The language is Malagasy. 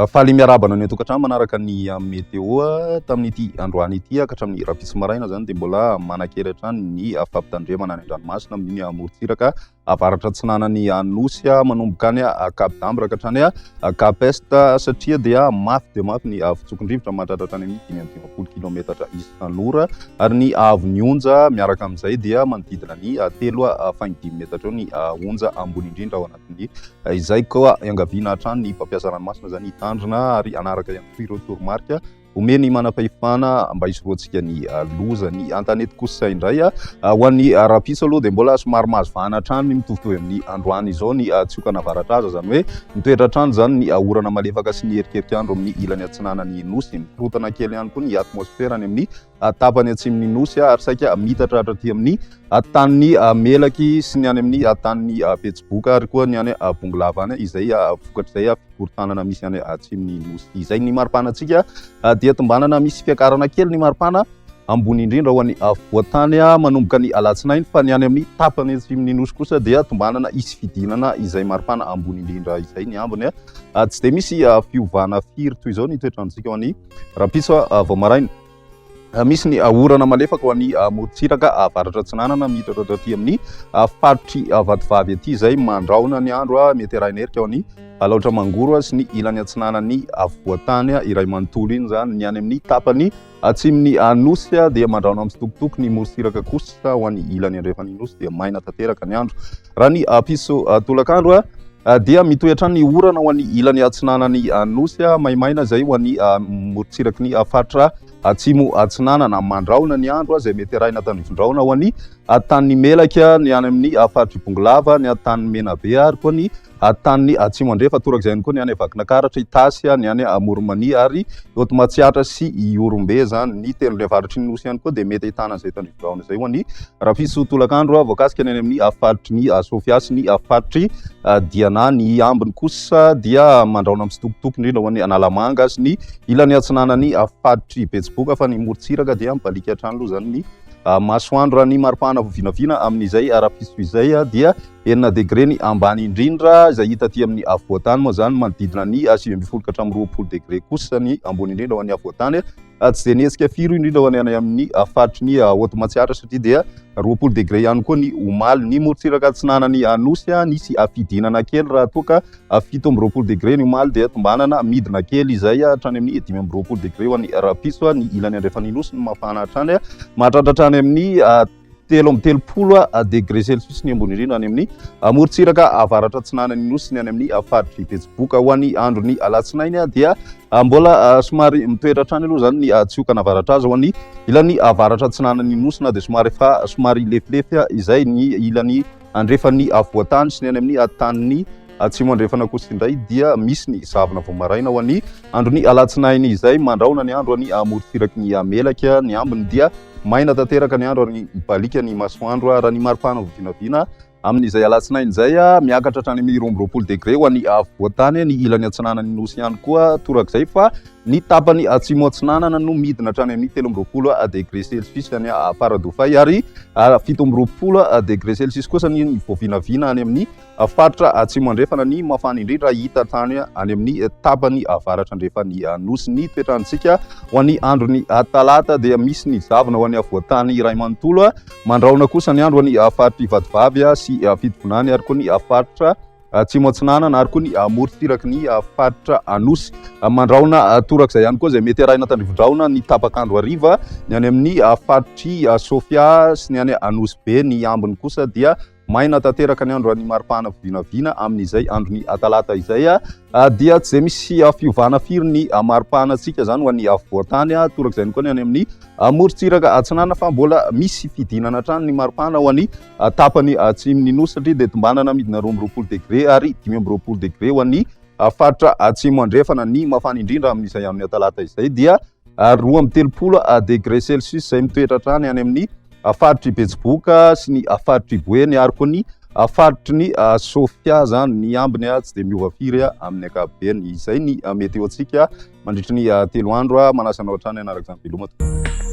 Faly miarabana ny tokantrano manaraka ny météo tamin'ity androany ity ka hatramin'ny rapitso maraina zany dia mbola manakely hatrany ny fampitandremana any an-dranomasina amin'ny amorontsiraka avaratra atsinanany Anosy manomboka any Cap d'Ambre ka hatrany Cap Est satria dia mafy ny fitsokon-drivotra mahatratra any amin'ny 520 kilometatra isan'ora ary ny avon'ny onja miaraka amin'izay dia manodidina ny 3.5 metatra eo ny onja ambony indrindra ao anatin'ny izay koa iangaviana hatrany ny mpampiasa ranomasina zany ary anaraka ihany koa ireo toromarika omeny manam-pahefana mba hisoroantsika ny loza ny antanety kosa indray ho an'ny rapitso aloha dia mbola somary mahazo vahana hatrany mitovitovy amin'ny androany izao ny tsiokana avaratraza zany hoe mitoetra hatrany zany ny orana malefaka sy ny erikerik'andro amin'ny ilany atsinanany Nosy mikorotana kely ihany koa ny atmosfera any amin'ny tapany atsimon'ny Nosy ary saika mitatra hatraty amin'ny tany melaky sy ny any amin'ny tany Betsiboka ary koa ny any Bonglava any izay vokatr'izay fikorotanana misy any atsimon'ny Nosy izay ny maripanatsika dia tombanana misy fiakarana kely ny maripana ambony indrindra ho an'ny voatany manomboka ny alatsinainy fa ny any amin'ny tapany atsimon'ny Nosy kosa dia tombanana isy fidinana izay maripana ambony indrindra izay ny ambony tsy dia misy fiovana firy toy izao ny toetrandrontsika ho an'ny rapitso vao maraina. Misy ny orana malefaka ho an'ny morontsiraka avaratra atsinanana miditra hatraty amin'ny faritry vatovavy aty izay mandraona ny andro mety arahin'erika ho an'ny laotra mangoro sy ny ilany atsinanany voatany iray manontolo iny zany ny any amin'ny tapany atsimon'ny Nosy dia mandraona amin'ny sitokotoko ny morontsiraka kosa ho an'ny ilany andrefan'ny Nosy dia maina tanteraka ny andro. Raha ny piso tolakandro dia mitohy hatrany ny orana ho an'ny ilany atsinanany Nosy maimaina zay ho an'ny morontsiraky ny faritra atsimo atsinanana mandraona ny andro zay mety arahina tanivondraona ho an'ny tany melaka ny any amin'ny faritry Bonglava ny tany menabe ary koa ny tany atsimo andrefa torak'izay ihany koa ny any Vakinankaratra Itasy ny any Moromania ary Otomatsiatra sy Iorombe zany ny tenon'ilay avaratry ny Nosy ihany koa dia mety ahitana izay tanivondraona izay ho an'ny rapitso tolakandro voakasika ny any amin'ny faritry ny Sofia sy ny faritry Diana ny ambiny kosa dia mandraona amin'ny sitokotoko indrindra ho an'ny Analamanga sy ny ilany atsinanany faritry Betsiboka fa ny morontsiraka dia mipalika hatrany aloha zany ny masoandro raha ny maripana vinavina amin'izay rapitso izay dia 9 degré ny ambany indrindra izay hita aty amin'ny voatany moa zany manodidina ny 20 ka hatramin'ny 20 degré kosa ny ambony indrindra ho an'ny voatany tsy dia nihetsika firy indrindra ho any amin'ny faritry ny Otomatsiatra satria dia 20 degré ihany koa ny omaly ny morontsiraka atsinanany Nosy nisy fidinana kely raha toa ka 17 degré ny omaly dia tombanana midina kely izay hatrany amin'ny 15 degré ho an'ny rapitso ny ilany andrefan'ny Nosy ny mafana hatrany mahatratra hatrany amin'ny 30 degré celsius ny ambony indrindra any amin'ny morontsiraka avaratra atsinanany Nosy ny any amin'ny faritry Betsiboka ho an'ny andro ny alatsinainy dia mbola somary mitoetra hatrany aloha zany ny tsiokana avaratraza ho an'ny ilany avaratra atsinanany Nosy na dia somary lefilefy izay ny ilany andrefan'ny voatany sy ny any amin'ny tany atsimo andrefana kosa indray dia misy ny zavona vao maraina ho an'ny andro ny alatsinainy izay mandraona ny andro ny morontsiraky ny melaka ny ambiny dia maina tanteraka ny andro ary mipalika ny masoandro raha ny maripana vinavina amin'izay alatsinainy izay miakatra hatrany amin'ny 20 degré ho an'ny voatany ny ilany atsinanany Nosy ihany koa torak'izay fa ny tapany atsimo atsinanana no midina hatrany amin'ny 13 degré celsius any Paradofay ary 17 degré celsius kosa ny voavinavina any amin'ny faritra atsimo andrefana ny mafana indrindra hita tany any amin'ny tapany avaratra andrefan'ny Nosy ny toetrandrontsika ho an'ny andro ny talata dia misy ny zavona ho an'ny voatany iray manontolo mandraona kosa ny andro ho an'ny faritry Vatovavy sy Fitovonany ary koa ny faritra atsimo atsinanana ary koa ny morontsiraky ny faritra Nosy mandraona torak'izay ihany koa zay mety arahina tanivondraona ny tapakandro hariva ny any amin'ny faritry Sofia sy ny any Anosy be ny ambiny kosa dia maina tanteraka ny andro ny maripana vinavina amin'izay andro ny talata izay dia tsy zay misy fiovana firy ny maripanatsika zany ho an'ny voatany torak'izay ihany koa ny any amin'ny morontsiraka atsinanana fa mbola misy fidinana hatrany ny maripana ho an'ny tapany atsimon'ny Nosy satria dia tombanana midina 20 degré ary 15 degré ho an'ny faritra atsimo andrefana ny mafana indrindra amin'izay amin'ny talata izay dia 13 degré celsius izay mitoetra hatrany any amin'ny faritry Betsiboka sy ny faritry Boeny ary koa ny faritry ny Sofia zany ny ambiny tsy dia miova firy amin'ny ankapobeny izay ny météo-tsika mandritra ny 3 andro manasa anao hatrany anaraka izany veloma.